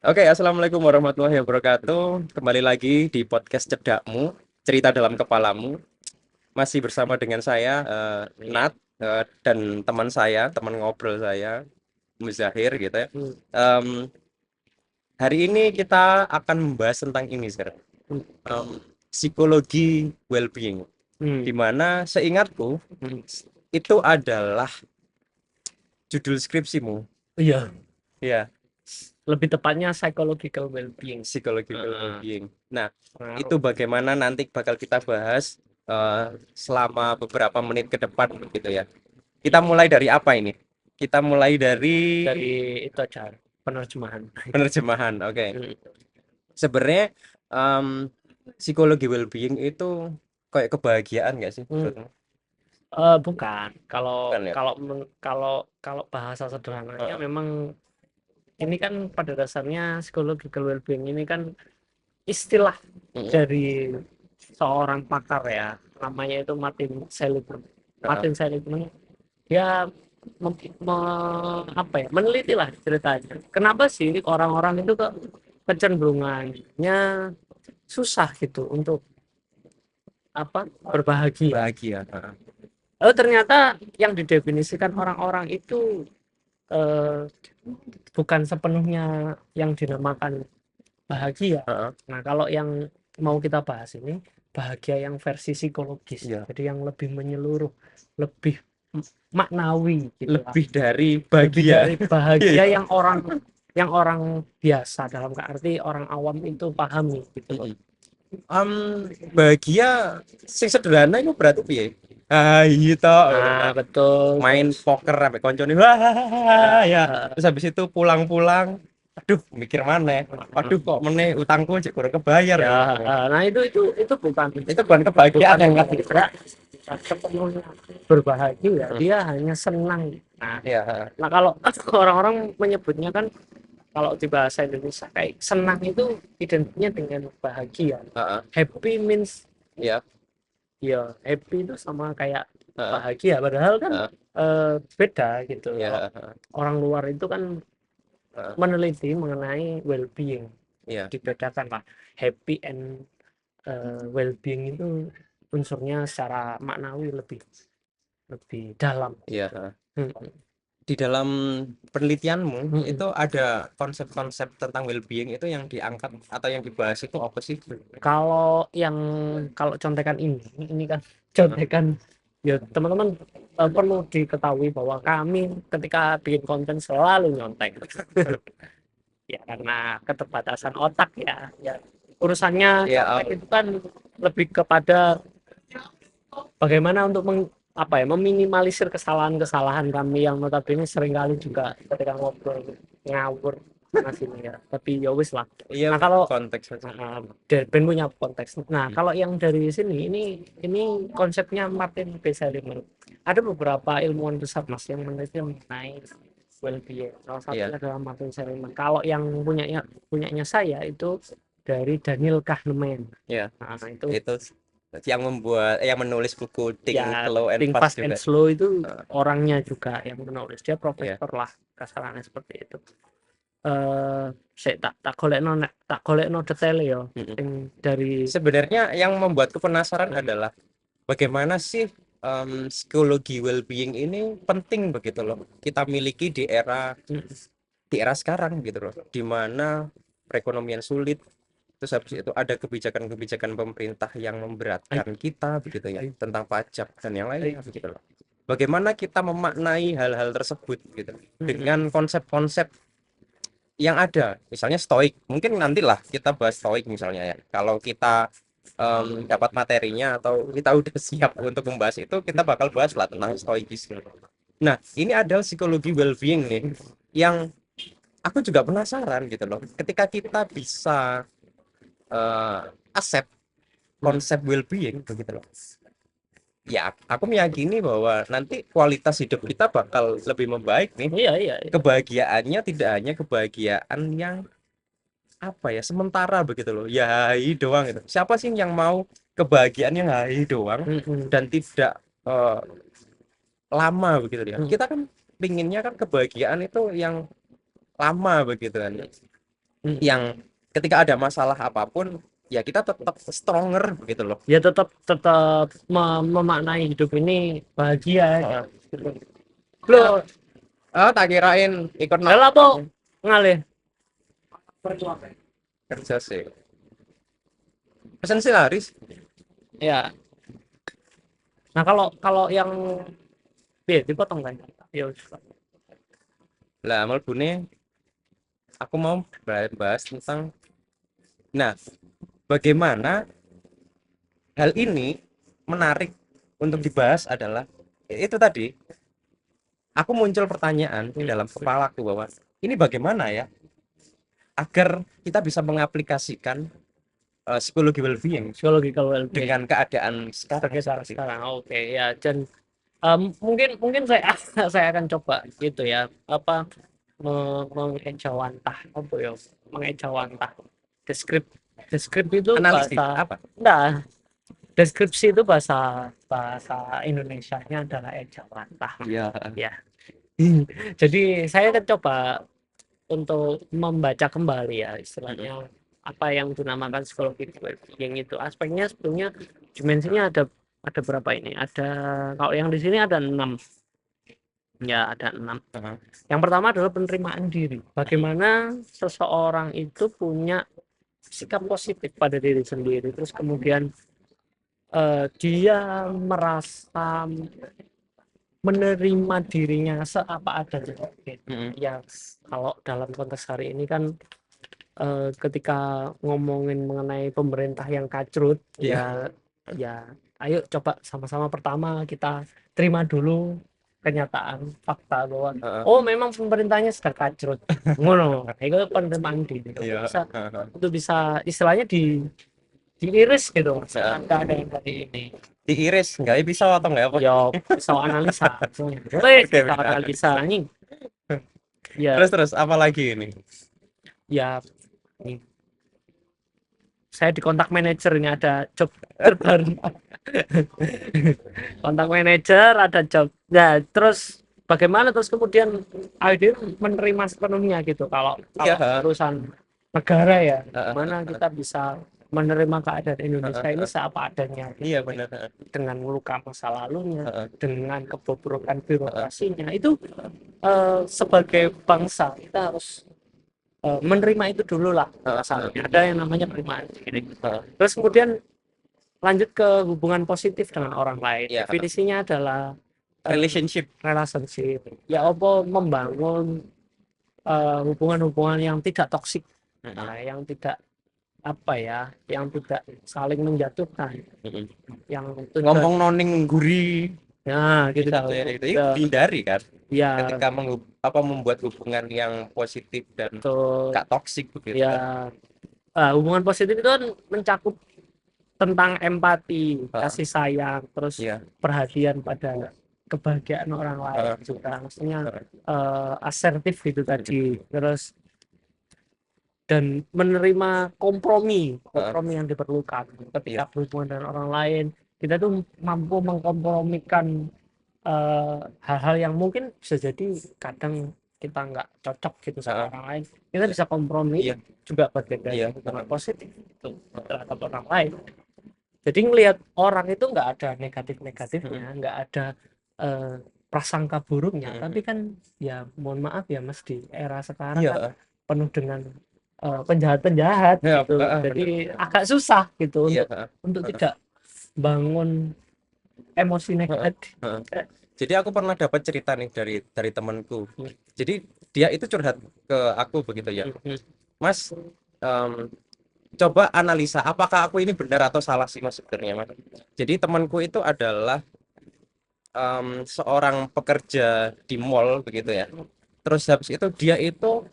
Oke, assalamualaikum warahmatullahi wabarakatuh. Kembali lagi di podcast Cedakmu, cerita dalam kepalamu. Masih bersama dengan saya, Nat, dan teman saya, teman ngobrol saya, Muzahir gitu ya. Hmm. Em, Hari ini kita akan membahas tentang ini sekarang, Hmm. psikologi well-being. Hmm. Di mana seingatku Hmm. itu adalah judul skripsimu. Iya, Ya, lebih tepatnya psychological well-being. psikologi Heeh. well-being. Nah, itu Pengaruh. bagaimana nanti bakal kita bahas selama beberapa menit ke depan gitu ya. Kita mulai dari apa ini? Kita mulai dari Dari itu aja penerjemahan. penerjemahan. Oke. Hmm. Sebenarnya em, psikologi well-being itu kayak kebahagiaan nggak sih? Hmm. Menurutmu? Bukan. Kalau Bukan ya? kalau men- kalau kalau bahasa sederhananya Heeh. memang ini kan pada dasarnya psychological well-being ini kan istilah Mm-mm. dari seorang pakar ya. Namanya itu Martin Seligman. Heeh. Martin Seligman dia apa ya, meneliti lah ceritanya kenapa sih orang-orang itu kecenderungannya susah gitu untuk apa berbahagia. Bahagia. Heeh. Ternyata yang didefinisikan orang-orang itu eh, bukan sepenuhnya yang dinamakan bahagia. Heeh. Nah, kalau yang mau kita bahas ini bahagia yang versi psikologis, Iya. jadi yang lebih menyeluruh, lebih maknawi gitu lah, Lebih dari lebih bahagia. dari bahagia Iya. yang orang biasa dalam arti orang awam itu pahami gitu loh. Mm-mm. Bahagia sing sederhana itu berarti piye? Ah, iya toh. Nah, betul. Main Terus poker sampai koncone. Wah, ya, ya. Terus habis itu pulang-pulang, aduh, mikir mana? Aduh, kok meneh utangku aja kurang kebayar. ya, nah itu bukan Itu bukan kebahagiaan bukan yang nggak. tidak sepenuhnya berbahagia, Hmm. dia hanya senang. Nah, Ya, nah kalau orang-orang menyebutnya kan kalau di bahasa Indonesia kayak senang itu identiknya dengan bahagia. heeh, Happy means ya, ya happy itu sama kayak heeh, bahagia, padahal kan heeh, beda gitu. Kalau ya, heeh, orang luar itu kan heeh, meneliti mengenai well-being, ya, dibedakan lah happy and well-being itu unsurnya secara maknawi lebih lebih dalam. ya, heeh. Hmm. Di dalam penelitianmu Hmm. itu ada konsep-konsep tentang well-being itu yang diangkat atau yang dibahas itu apa sih? Kalau yang kalau contekan ini kan Heeh. contekan ya teman-teman, perlu diketahui bahwa kami ketika bikin konten selalu nyontek. Ya karena keterbatasan otak ya. Ya urusannya Ya, contek itu kan lebih kepada bagaimana untuk meminimalisir kesalahan-kesalahan kami yang notabene seringkali juga ketika ngobrol ngawur mas ini ya, tapi ya wis lah. iya, Nah kalau konteks aja. Ben punya konteks. Nah kalau yang dari sini ini konsepnya Martin B. Seligman. Ada beberapa ilmuwan besar mas yang meneliti mengenai well-being. Salah Iya, satunya adalah Martin Seligman. Kalau yang punyanya saya itu dari Daniel Kahneman. iya. Nah itu Itu yang membuat yang menulis buku Think ya, Slow and Think Fast Fast and juga. Slow itu Heeh, orangnya juga yang menulis, dia iya. profesor lah kasarannya seperti itu. Saya tak golekno detail ya Mm-mm. yang dari. Sebenarnya yang membuatku penasaran adalah bagaimana sih psikologi well-being ini penting begitu loh kita miliki di era sekarang gitu loh, di mana perekonomian sulit, terus habis itu ada kebijakan-kebijakan pemerintah yang Ay, memberatkan kita begitu ya ay, tentang pajak dan yang ay. lainnya begitu loh. Bagaimana kita memaknai hal-hal tersebut gitu Mm-mm. dengan konsep-konsep yang ada, misalnya stoik, mungkin nantilah kita bahas stoik misalnya ya, kalau kita dapat materinya atau kita udah siap untuk membahas itu, kita bakal bahas lah tentang stoikisme. Nah, ini adalah psikologi well-being nih yang aku juga penasaran gitu loh, ketika kita bisa eh, accept Mm. konsep well-being begitu loh, ya aku meyakini bahwa nanti kualitas hidup kita bakal lebih membaik nih. Iya, iya, iya. Kebahagiaannya tidak hanya kebahagiaan yang apa ya, sementara begitu loh, ya hai doang gitu. Siapa sih yang mau kebahagiaan yang hai doang Mm-mm. dan tidak eh, lama begitu ya, Mm. kita kan pinginnya kan kebahagiaan itu yang lama begitu kan. yang ketika ada masalah apapun ya kita tetap stronger begitu loh. Ya tetap tetap memaknai hidup ini bahagia Heeh. gitu. Lo Oh, tak kirain ikut lah apa ngalih kerja sih. Pesan sih laris. ya. Nah, kalau kalau yang dipotong kan. Ya wis. Lah melbune aku mau bahas tentang nah bagaimana hal ini menarik untuk dibahas adalah itu tadi aku muncul pertanyaan di dalam kepalaku bahwa ini bagaimana ya agar kita bisa mengaplikasikan psikologi well-being Psychological well-being dengan keadaan sekarang sekitar seperti itu. sekarang. Oke, ya, dan mungkin saya saya akan coba gitu ya, apa mengejawantah apa ya, mengejawantah deskrip deskrip itu Analisis bahasa apa? enggak, deskripsi itu bahasa bahasa Indonesianya adalah ejawantah Iya. ya. Jadi saya akan coba untuk membaca kembali ya istilahnya apa yang dinamakan psikologi well-being itu. Aspeknya sebetulnya dimensinya ada berapa ini? Ada, kalau yang di sini ada 6. Ya, ada 6. Heeh. Yang pertama adalah penerimaan diri. Bagaimana seseorang itu punya sikap positif pada diri sendiri. Terus kemudian dia merasa menerima dirinya seapa adanya. Mm-mm. Ya, kalau dalam konteks hari ini kan ketika ngomongin mengenai pemerintah yang kacrut, Iya. ya ayo coba sama-sama pertama kita terima dulu kenyataan fakta bahwa Heeh. oh memang pemerintahnya sedang kacrut, ngono itu penerimaan diri Iya. bisa, Heeh. itu bisa istilahnya diiris gitu Heeh. ada yang tadi ini Diiris nggak pisau atau nggak apa? ya, bisa analisa boleh Oke, kita benar. analisa ini ya. Terus apa lagi ini? Ya, ini saya di kontak manajer, ini ada job terbaru. Kontak manajer ada job. Nah, terus bagaimana terus kemudian ID menerima sepenuhnya gitu kalau Iya. kalau Heeh. urusan negara ya, Heeh. mana kita bisa menerima keadaan Indonesia ini Heeh. seapa adanya Iya gitu. benar. Heeh. Dengan luka masa lalunya, Heeh. dengan kebobrokan Heeh. birokrasinya itu, sebagai bangsa kita harus menerima itu dulu lah Heeh. asalnya. Ada yang namanya penerimaan diri. Heeh. Terus kemudian lanjut ke hubungan positif dengan orang lain. Iya. Definisinya adalah Relationship. relationship. Ya apa membangun hubungan-hubungan yang tidak toksik, Heeh. yang tidak apa ya, yang tidak saling menjatuhkan, Mm-mm. yang tujuan Ngomong noning guri ya gitu bisa tuh ya itu ya, dihindari kan ya ketika membuat hubungan yang positif dan betul gak toksik begitu kan. ya. Hubungan positif itu kan mencakup tentang empati, Heeh. kasih sayang, terus Iya. perhatian pada kebahagiaan orang lain Heeh. juga, maksudnya Heeh. asertif gitu tadi, terus dan menerima kompromi Heeh. kompromi yang diperlukan Iya. ketika berhubungan dengan orang lain. Kita tuh mampu mengkompromikan hal-hal yang mungkin bisa jadi kadang kita nggak cocok gitu sama Heeh. orang lain, kita bisa kompromi Iya. juga bagian dari Iya. hubungan positif itu terhadap orang lain. Jadi ngelihat orang itu nggak ada negatif-negatifnya, nggak ada prasangka buruknya, tapi kan ya mohon maaf ya Mas, di era sekarang kan Iya. penuh dengan penjahat-penjahat Ya, gitu. Jadi benar. agak susah gitu Iya. untuk tidak bangun emosi Heeh. negatif. Heeh. Jadi aku pernah dapat cerita nih dari temanku. Jadi dia itu curhat ke aku begitu ya. Mas, coba analisa apakah aku ini benar atau salah sih mas sebenarnya mas. Jadi temanku itu adalah seorang pekerja di mall begitu ya. Terus habis itu dia itu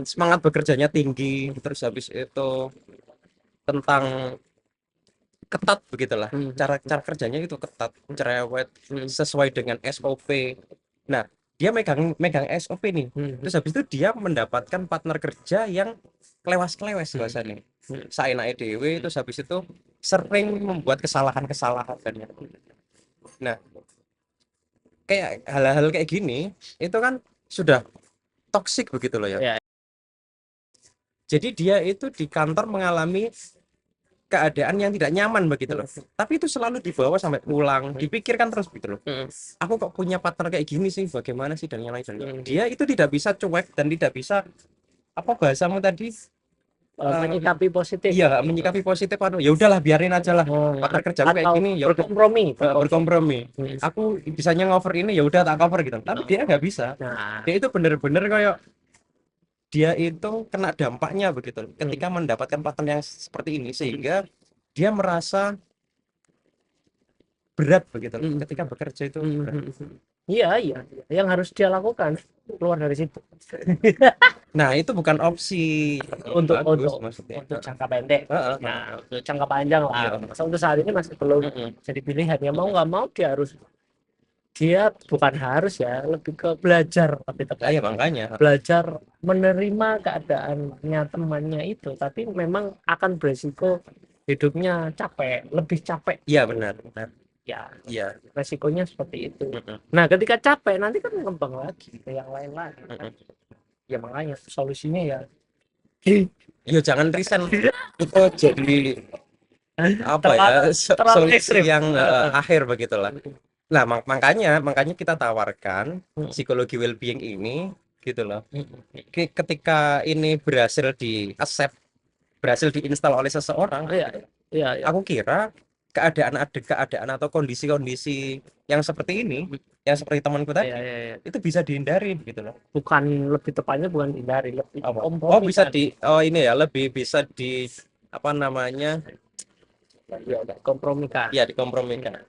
semangat bekerjanya tinggi. Terus habis itu tentang ketat begitulah. Cara kerjanya itu ketat, cerewet, sesuai dengan SOP. Nah, dia megang megang SOP nih. Terus habis itu dia mendapatkan partner kerja yang klewas-klewes bahasanya. Saenake dhewe, terus habis itu sering membuat kesalahan-kesalahan kan ya. Nah, kayak hal-hal kayak gini itu kan sudah toksik begitu loh ya. Ya, Jadi dia itu di kantor mengalami keadaan yang tidak nyaman begitu loh. Tapi itu selalu dibawa sampai pulang, dipikirkan terus gitu loh. Aku kok punya partner kayak gini sih, bagaimana sih dan yang lain dan lain. Dia itu tidak bisa cuek dan tidak bisa apa bahasamu tadi Menyikapi positif. iya menyikapi positif anu ya udahlah biarin aja lah partner kerjaku kayak Atau gini ya udah berkompromi. berkompromi aku bisanya ngover ini ya udah tak cover gitu tapi dia nggak bisa Nah, dia itu bener-bener kayak dia itu kena dampaknya begitu ketika mendapatkan partner yang seperti ini sehingga dia merasa berat begitu ketika bekerja itu berat. iya, iya, yang harus dia lakukan keluar dari situ. Nah itu bukan opsi untuk bagus maksudnya untuk jangka pendek. Heeh. Nah, untuk jangka panjang Iya. lah. Masa untuk saat ini masih belum jadi pilihan. Ya mau nggak mau dia bukan harus ya, lebih ke belajar lebih tepat. Ya makanya Belajar menerima keadaannya temannya itu, tapi memang akan beresiko hidupnya capek, lebih capek. iya benar benar Ya, iya resikonya seperti itu. Nah, ketika capek nanti kan ngembang lagi ke yang lain lagi. Ya makanya solusinya ya yo jangan resign itu jadi apa ya terlalu solusi ekstrim. yang akhir begitulah. Nah, makanya kita tawarkan psikologi well-being ini gitu loh. Ketika ini berhasil di accept, berhasil diinstal oleh seseorang, Iya, iya, iya. aku kira keadaan atau kondisi-kondisi yang seperti ini, yang seperti temanku tadi, Iya, iya, iya. itu bisa dihindari gitu loh. Bukan lebih tepatnya bukan hindari, lebih Apa? Oh, kompromi bisa kan. ini ya, lebih bisa di apa namanya? Ya, kompromikan. Ya, dikompromikan.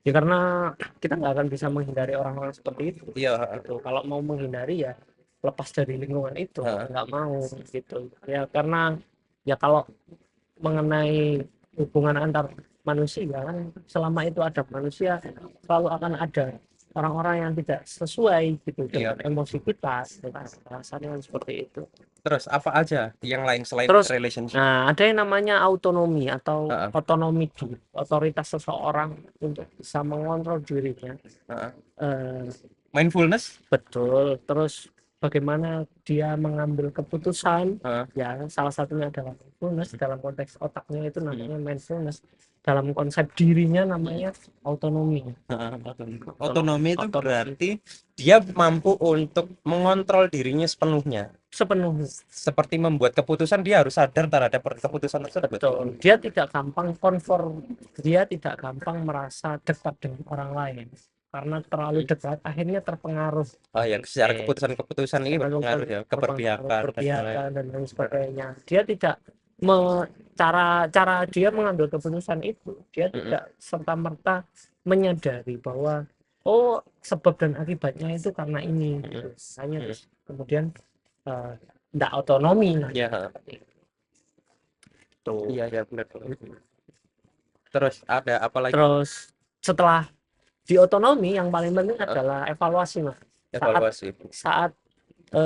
Ya karena kita nggak akan bisa menghindari orang-orang seperti itu. Iya, Gitu. Kalau mau menghindari ya lepas dari lingkungan itu, Heeh. nggak mau gitu. Ya karena ya kalau mengenai hubungan antar manusia kan selama itu ada manusia selalu akan ada orang-orang yang tidak sesuai gitu Iya. dengan emosi kita gitu kan. Rasanya kan seperti itu. Terus apa aja yang lain selain Terus relationship? nah ada yang namanya autonomi atau Heeh, otonomi diri, otoritas seseorang untuk bisa mengontrol dirinya. heeh. Eh, Mindfulness? betul. Terus bagaimana dia mengambil keputusan, Heeh. ya salah satunya adalah mindfulness. Dalam konteks otaknya itu namanya mindfulness, dalam konsep dirinya namanya autonomi. Otonomi itu Otonomi berarti dia mampu untuk mengontrol dirinya sepenuhnya. sepenuhnya. Seperti membuat keputusan dia harus sadar terhadap keputusan tersebut. Betul. Dia tidak gampang konform, dia tidak gampang merasa dekat dengan orang lain karena terlalu dekat akhirnya terpengaruh. Oh ya, secara Oke. keputusan ini berpengaruh ya, keberpihakan dan lain-lain. Keberpihakan dan lain sebagainya. Dia tidak cara dia mengambil keputusan itu, dia tidak serta merta menyadari bahwa oh sebab dan akibatnya itu karena ini gitu. Hanya terus kemudian tidak otonomi. Ya, Tuh. iya ya benar. Terus ada apa lagi? Terus setelah di otonomi yang paling penting adalah evaluasi, Mas. Evaluasi. Saat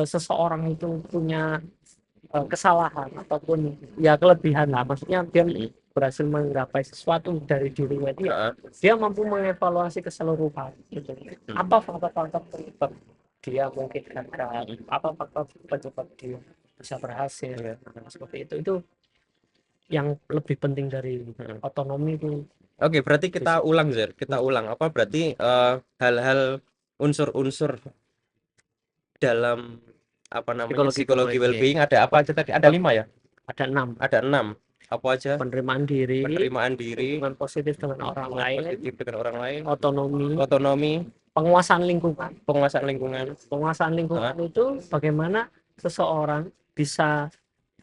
seseorang itu punya kesalahan ataupun ya kelebihan lah, maksudnya dia berhasil menggapai sesuatu dari dirinya dia mampu mengevaluasi keseluruhan gitu. Apa faktor-faktor penyebab dia mungkin gagal, apa faktor penyebab dia bisa berhasil, seperti itu yang lebih penting dari otonomi itu. Oke, berarti kita ulang, Zer. Kita ulang. Apa berarti hal-hal unsur-unsur dalam apa namanya psikologi well-being ada apa aja tadi? Ada 5 ya? Ada 6. Ada 6. Apa aja? Penerimaan diri, hubungan positif dengan orang lain, positif dengan orang lain, otonomi, penguasaan lingkungan. penguasaan lingkungan. Itu bagaimana seseorang bisa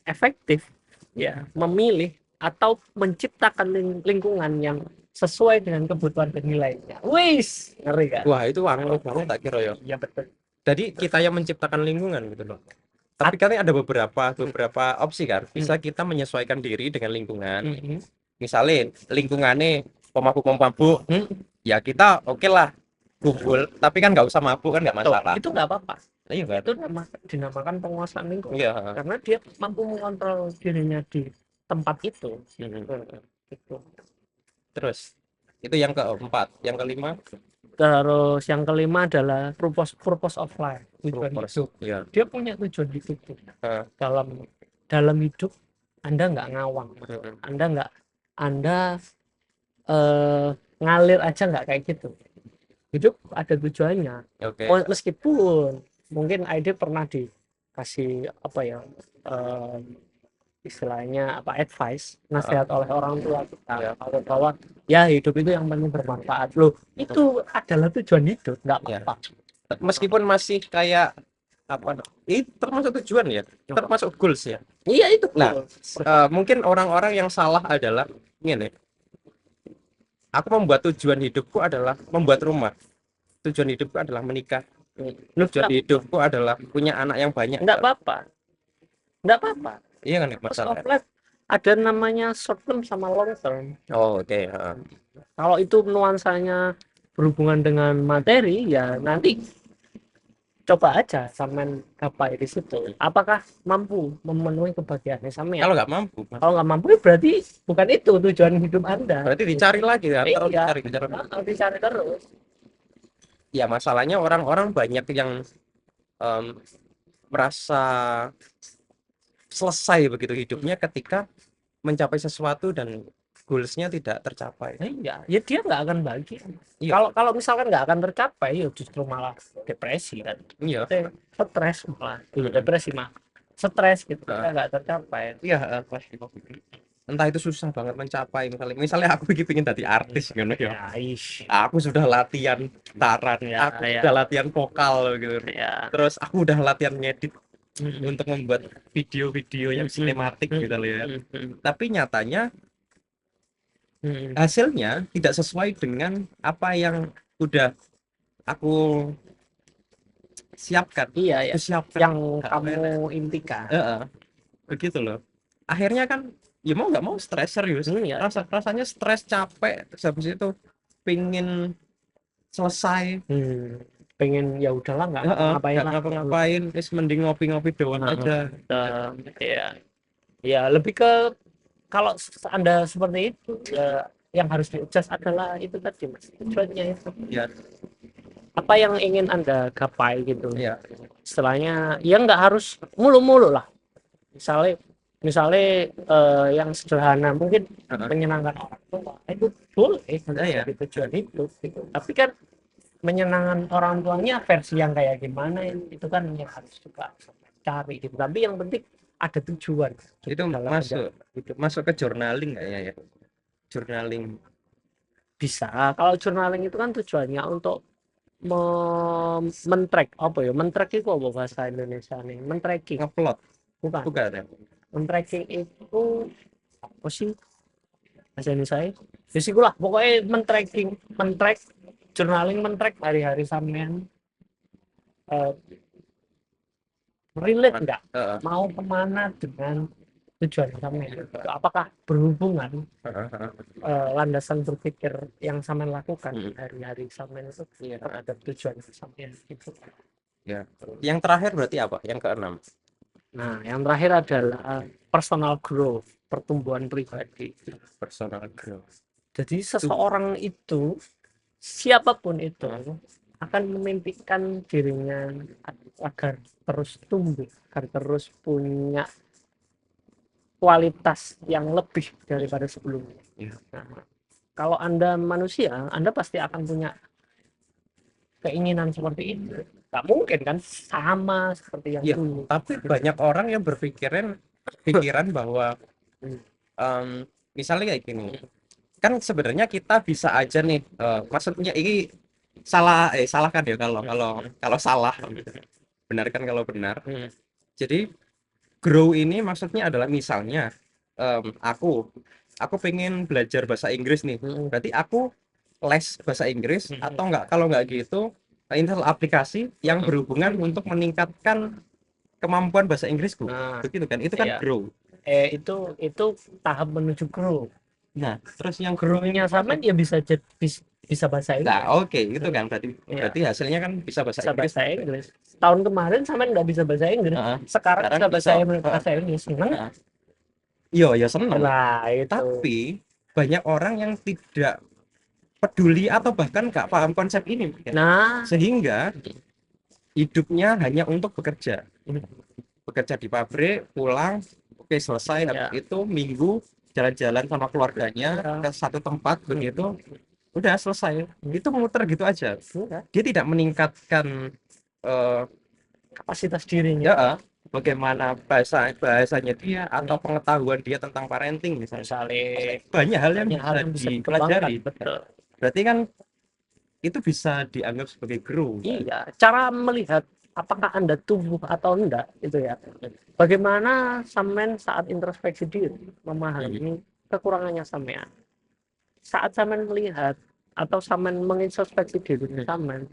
efektif ya memilih atau menciptakan lingkungan yang sesuai dengan kebutuhan dan nilainya. Wis, ngeri kan? Wah, itu angel banget tak kira ya. Iya betul. Jadi kita yang menciptakan lingkungan gitu loh. Tapi katanya ada beberapa opsi kan. Bisa kita menyesuaikan diri dengan lingkungan. Misalnya lingkungannya pemabuk-pemabuk, ya kita oke lah kumpul. Tapi kan nggak usah mabuk kan nggak masalah. Itu nggak apa-apa. Iya kan? Itu dinamakan penguasaan lingkungan. Iya. Karena dia mampu mengontrol dirinya di tempat itu. Gitu. Terus itu yang keempat, yang kelima Terus yang kelima adalah purpose of life, tujuan Purpose. hidup. Ya. Dia punya tujuan hidup tuh. Heeh. dalam dalam hidup Anda nggak ngawang, Heeh. Anda ngalir aja, nggak kayak gitu. Hidup ada tujuannya. Oke. Meskipun mungkin ide pernah dikasih apa ya, eh, istilahnya apa, advice, Heeh. nasihat oleh orang tua kita, Ya. kalau bahwa ya hidup itu yang paling bermanfaat loh, itu adalah tujuan hidup, nggak Ya. apa-apa. Meskipun masih kayak apa? Itu termasuk tujuan ya, termasuk goals ya. Iya itu Nah, goals. mungkin orang-orang yang salah adalah ini. Aku membuat tujuan hidupku adalah membuat rumah. Tujuan hidupku adalah menikah. Loh, Tujuan hidupku adalah punya anak yang banyak. nggak apa-apa, nggak apa-apa. Iya kan ya, Purpose masalah. of life ada namanya short term sama long term. Oh, oke. Heeh. Kalau itu nuansanya berhubungan dengan materi, ya nanti coba aja sampean gapai di situ. Apakah mampu memenuhi kebahagiaannya sampean? Kalau nggak mampu, Kalau nggak mampu, ya berarti bukan itu tujuan hidup Anda. berarti dicari lagi ya. Terus Iya, dicari. dicari terus. Ya masalahnya orang-orang banyak yang em, merasa selesai begitu hidupnya ketika mencapai sesuatu dan goalsnya tidak tercapai. Iya, ya dia nggak akan bahagia. Iya, Kalau misalkan nggak akan tercapai, ya justru malah depresi kan. iya, Stres malah. Depresi mah. Stres gitu, Nah. nggak tercapai. iya. Entah itu susah banget mencapai. Misalnya aku ingin jadi artis gitu ya. Ya, ish. Aku sudah latihan gitaran, Ya, aku ya. sudah latihan vokal gitu. Ya. Terus aku udah latihan ngedit untuk membuat video-video yang sinematik gitu loh ya. Tapi nyatanya hasilnya tidak sesuai dengan apa yang udah aku siapkan. Iya, ya. Aku siapkan. Yang kamu impikan. Begitu loh. Akhirnya kan ya mau nggak mau stres serius. Ya. Rasanya stres, capek, terus habis itu pingin selesai. Pengen ya udahlah, nggak ngapain lah. Ngapa-ngapain, mending ngopi-ngopi doang aja. Ya. Ya lebih ke, kalau Anda seperti itu, ya yang harus di-adjust adalah itu tadi Mas, tujuannya itu. Ya. Apa yang ingin Anda gapai gitu. Ya. Istilahnya ya nggak harus mulu-mulu lah. Misalnya yang sederhana mungkin menyenangkan orang tua, itu boleh Ya. jadi tujuan hidup gitu. Tapi kan menyenangkan orang tuanya versi yang kayak gimana, itu kan yang harus juga cari gitu. Tapi yang penting ada tujuan. Itu masuk ke journaling kayaknya ya. Journaling Bisa. Kalau journaling itu kan tujuannya untuk men-track apa ya? Men-track itu apa bahasa Indonesia nih? Men-tracking. ngeplot. Bukan ya. Men-tracking itu apa sih bahasa Indonesia? Ya sih lah, pokoknya men-track journaling, men-track hari-hari sampean. Relate nggak? Mau kemana dengan tujuan sampean? Apakah berhubungan landasan berpikir yang sampean lakukan hari-hari sampean itu terhadap tujuan sampean itu? Ya. Yang terakhir berarti apa? Yang keenam. Nah, yang terakhir adalah personal growth, pertumbuhan pribadi. Personal growth. Jadi seseorang itu, siapapun itu, akan memimpikan dirinya agar terus tumbuh, agar terus punya kualitas yang lebih daripada sebelumnya. Nah, kalau Anda manusia, Anda pasti akan punya keinginan seperti itu. Gak mungkin kan sama seperti yang dulu. Tapi banyak orang yang pikiran bahwa misalnya kayak gini, kan sebenarnya kita bisa aja nih, maksudnya ini salah kan ya kalau salah, benarkan kalau benar. Jadi grow ini maksudnya adalah misalnya aku pengen belajar bahasa Inggris nih, berarti aku les bahasa Inggris, atau enggak, kalau enggak gitu install aplikasi yang berhubungan untuk meningkatkan kemampuan bahasa Inggrisku. Begitu kan, itu kan grow. Itu tahap menuju grow. Nah, terus yang grow-nya sama dia bisa bahasa Inggris. Nah, oke, itu kan berarti hasilnya kan bisa bahasa Inggris. Tahun kemarin sama nggak bisa bahasa Inggris, sekarang bisa bahasa Inggris. Seneng? Iya, ya seneng. Nah, itu. Tapi banyak orang yang tidak peduli atau bahkan nggak paham konsep ini ya. Nah, Sehingga hidupnya hanya untuk bekerja di pabrik, pulang, oke selesai, habis ya, itu minggu jalan-jalan sama keluarganya ya, ke satu tempat begitu, udah selesai. hmm, Itu muter gitu aja. ya, Dia tidak meningkatkan eh, kapasitas dirinya. ya bagaimana bahasanya dia atau pengetahuan dia tentang parenting misalnya. Misalnya Banyak hal yang banyak hal bisa yang bisa dikembangkan, dipelajari. betul. Berarti kan itu bisa dianggap sebagai grow kan? Iya, cara melihat apakah Anda tumbuh atau enggak itu ya. Bagaimana sampean saat introspeksi diri Mhm. memahami kekurangannya sampean. Saat sampean melihat atau sampean mengintrospeksi diri sampean,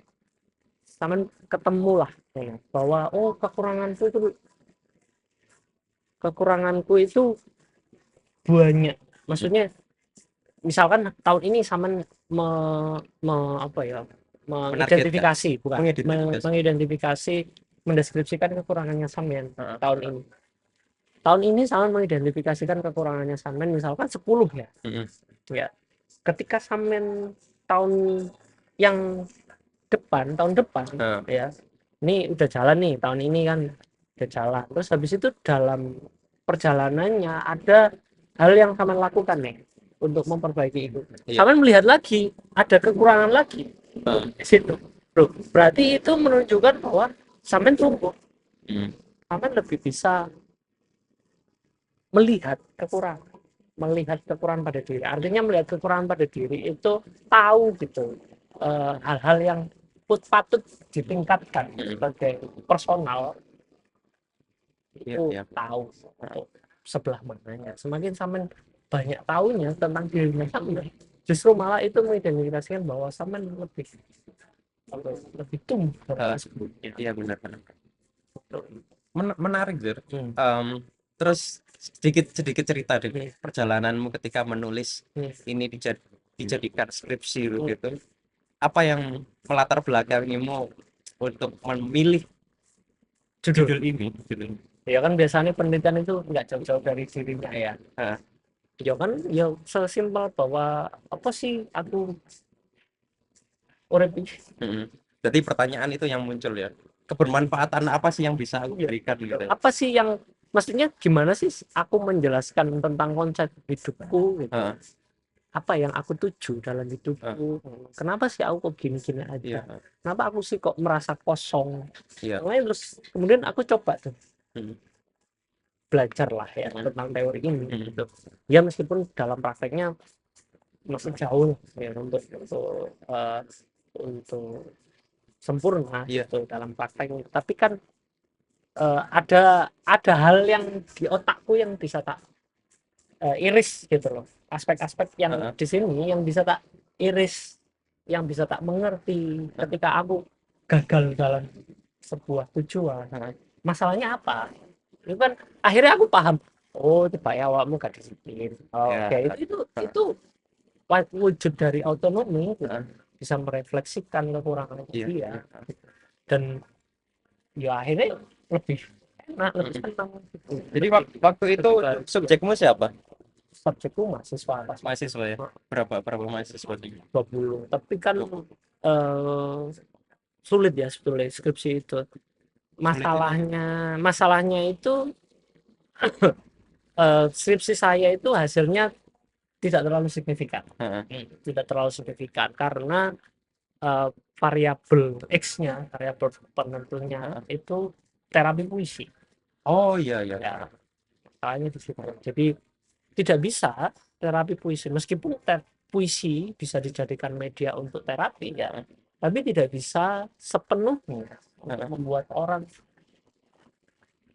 sampean ketemulah ya, bahwa oh kekuranganku itu banyak. Maksudnya misalkan tahun ini sampean apa ya, Menargetkan, mengidentifikasi bukan mengidentifikasi. mengidentifikasi mendeskripsikan kekurangannya sampean Heeh. tahun ini sampean mengidentifikasikan kekurangannya sampean misalkan 10 ya. Mhm. Ya, ketika sampean tahun yang tahun depan Heeh. ya, ini udah jalan nih tahun ini kan, udah jalan, terus habis itu dalam perjalanannya ada hal yang sampean lakukan nih untuk memperbaiki itu, Iya. sampean melihat lagi ada kekurangan lagi Heeh. di situ, bro, berarti itu menunjukkan bahwa sampean tumbuh, Mhm. sampean lebih bisa melihat kekurangan pada diri. Artinya melihat kekurangan pada diri itu tahu gitu, hal-hal yang patut ditingkatkan Mhm. sebagai personal, Iya, itu iya. tahu untuk sebelah mananya. Semakin sampean banyak tahunya tentang dirinya sampean, justru malah itu mengidentifikasikan bahwa sampean lebih tumbuh Heeh. dari sebelumnya. Iya benar benar. Gitu. Menarik, Zur. Hmm. Terus sedikit sedikit cerita deh Hmm. perjalananmu ketika menulis Hmm. ini dijadikan skripsi Hmm. gitu. Apa yang melatar belakangimu untuk memilih Judul. judul ini? Judul. Ya kan biasanya penelitian itu nggak jauh-jauh dari dirinya ya. Heeh. Ya kan ya sesimpel bahwa apa sih aku urip iki. Mhm. Jadi pertanyaan itu yang muncul ya. Kebermanfaatan apa sih yang bisa aku Ya, berikan gitu ya? apa sih yang maksudnya gimana sih aku menjelaskan tentang konsep hidupku gitu. Heeh. Apa yang aku tuju dalam Heeh. hidupku. Kenapa sih aku kok gini-gini aja? Iya. Kenapa aku sih kok merasa kosong? Iya. Makanya terus kemudian aku coba tuh Mhm. belajar lah ya Mhm. tentang teori ini Mhm. gitu. Ya meskipun dalam prakteknya masih jauh ya untuk sempurna Iya. gitu dalam praktek, tapi kan ada hal yang di otakku yang bisa tak iris gitu loh, aspek-aspek yang Heeh. di sini yang bisa tak iris, yang bisa tak mengerti ketika aku gagal dalam sebuah tujuan. Heeh. Masalahnya apa itu kan, akhirnya aku paham, oh tiba ya awakmu gak disiplin, oh, oke, Ya. itu wujud dari autonomi gitu. Heeh. Bisa merefleksikan kekurangan Iya. dia Iya. dan ya akhirnya lebih enak, lebih Mhm. senang gitu. Jadi Lebih waktu itu bahagia. subjekmu siapa? Subjekku mahasiswa atas Mahasiswa ya? Berapa mahasiswa tuh? 20, tapi kan 20. eh, sulit ya sebetulnya skripsi itu. Sulit itu. Masalahnya itu skripsi saya itu hasilnya tidak terlalu signifikan. Heeh. Tidak terlalu signifikan karena eh, variabel X-nya, variabel penentunya Heeh. itu terapi puisi. Oh iya iya. Ya, masalahnya di situ. Jadi tidak bisa terapi puisi, meskipun puisi bisa dijadikan media untuk terapi ya, Heeh. tapi tidak bisa sepenuhnya untuk Heeh. membuat orang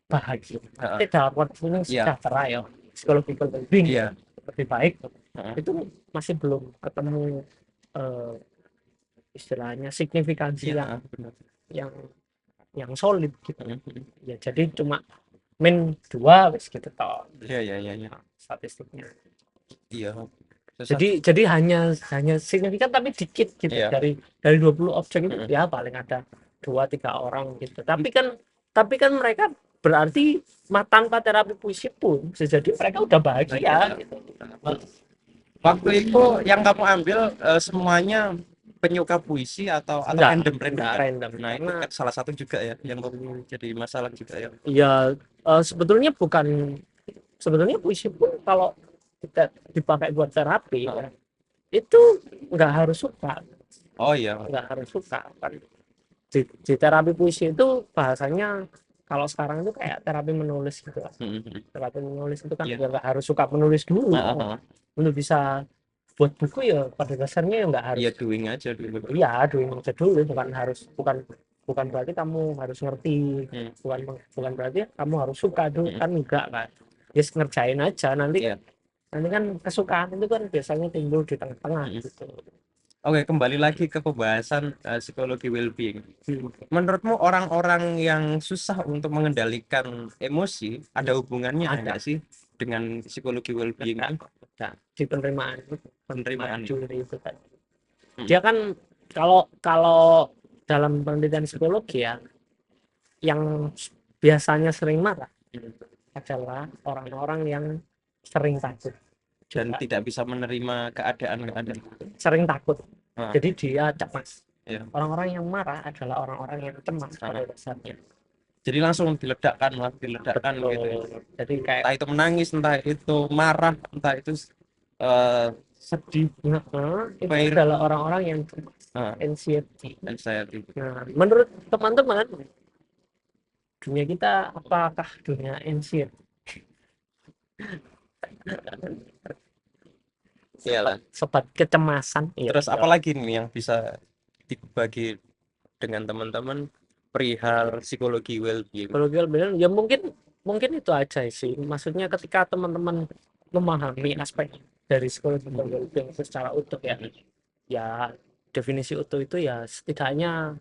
bahagia. Heeh. Tidak dalam ini Iya. sejahtera ya, psychological well-being Iya. lebih baik. Heeh. Itu masih belum ketemu eh, istilahnya signifikansi Iya. yang Heeh, benar. yang yang solid gitu. Heeh. Heeh. Ya jadi cuma min 2 wis gitu toh Iya iya iya iya. statistiknya. Iya. Susah. Jadi hanya signifikan tapi dikit gitu, Iya. dari 20 objek itu Heeh. ya paling ada 2-3 orang gitu, tapi kan mereka berarti tanpa terapi puisi pun bisa jadi mereka udah bahagia Iya. gitu. Waktu itu yang kamu ambil semuanya penyuka puisi atau random random enggak kan? random Nah itu karena kan salah satu juga ya yang jadi masalah juga ya. ya sebetulnya bukan, sebetulnya puisi pun kalau kita dipakai buat terapi Heeh. ya, itu nggak harus suka, Oh iya. nggak harus suka kan. Di terapi puisi itu bahasanya kalau sekarang itu kayak terapi menulis gitu lah. Mhm. Terapi menulis itu kan Iya. ya nggak harus suka menulis Heeh, dulu heeh. untuk bisa buat buku, ya pada dasarnya ya nggak harus, Iya doing aja dulu. iya doing aja dulu, bukan harus, bukan berarti kamu harus ngerti, Hmm. bukan bukan berarti kamu harus suka dulu Hmm. kan, enggak kan, just ngerjain aja, nanti Iya. nanti kan kesukaan itu kan biasanya timbul di tengah-tengah Hmm. gitu. Oke, kembali lagi ke pembahasan psikologi well-being. Menurutmu orang-orang yang susah untuk mengendalikan emosi ada hubungannya Ada, enggak sih dengan psikologi well-being itu? ada di penerimaan Penerimaan. diri itu tadi. Hmm. Dia kan kalau kalau dalam penelitian psikologi ya, yang biasanya sering marah adalah orang-orang yang sering takut Dan juga, tidak bisa menerima keadaan-keadaan. sering takut, Nah, jadi dia cemas. ya. Orang-orang yang marah adalah orang-orang yang cemas pada Nah, dasarnya. jadi langsung diledakkan lah, diledakkan gitu ya. Betul, jadi kayak Entah itu menangis, entah itu marah, entah itu eh, sedih, itu pair, adalah orang-orang yang cemas, anxiety. anxiety. Nah, menurut teman-teman, dunia kita apakah dunia anxiety? Iyalah. Sobat kecemasan, iya. Terus apalagi nih yang bisa dibagi dengan teman-teman perihal psikologi well-being? Kalau gue bilang ya mungkin mungkin itu aja sih. Maksudnya ketika teman-teman memahami aspek dari psikologi well-being secara utuh ya, ya definisi utuh itu ya setidaknya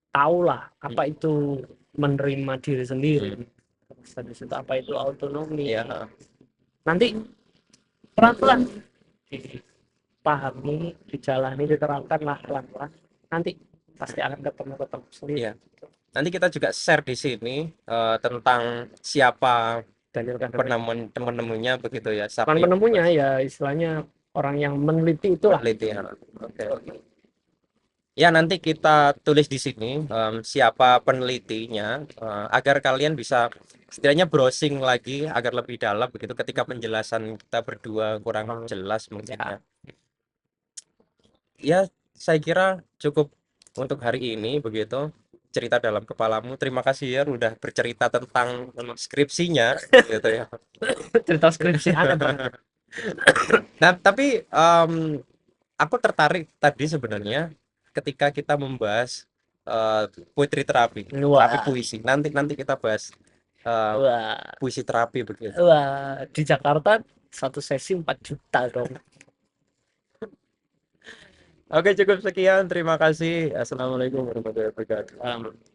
tahulah apa itu menerima diri sendiri. Hmm. Terus habis itu apa itu autonomi. Ya, Nanti pelan-pelan dipahami, dijalani, diterapkan lah pelan-pelan. Nanti pasti akan ketemu sendiri. ya. Nanti kita juga share di sini tentang siapa Daniel Kahneman. penemu-penemunya begitu ya, Bukan siapa yang penemunya ya, istilahnya orang yang meneliti itulah. peneliti. Oke. Ya, nanti kita tulis di sini siapa penelitinya agar kalian bisa setidaknya browsing lagi agar lebih dalam begitu ketika penjelasan kita berdua kurang jelas mungkin ya. Ya, Ya, saya kira cukup untuk hari ini begitu cerita dalam kepalamu. Terima kasih ya udah bercerita tentang skripsinya gitu ya. cerita skripsi aneh banget. Nah, tapi aku tertarik tadi sebenarnya ketika kita membahas eh, poetry terapi, terapi Wah, puisi. Nanti nanti kita bahas eh, wah, puisi terapi begitu. wah, di Jakarta satu sesi 4 juta dong. Oke, cukup sekian. Terima kasih. Assalamualaikum warahmatullahi wabarakatuh.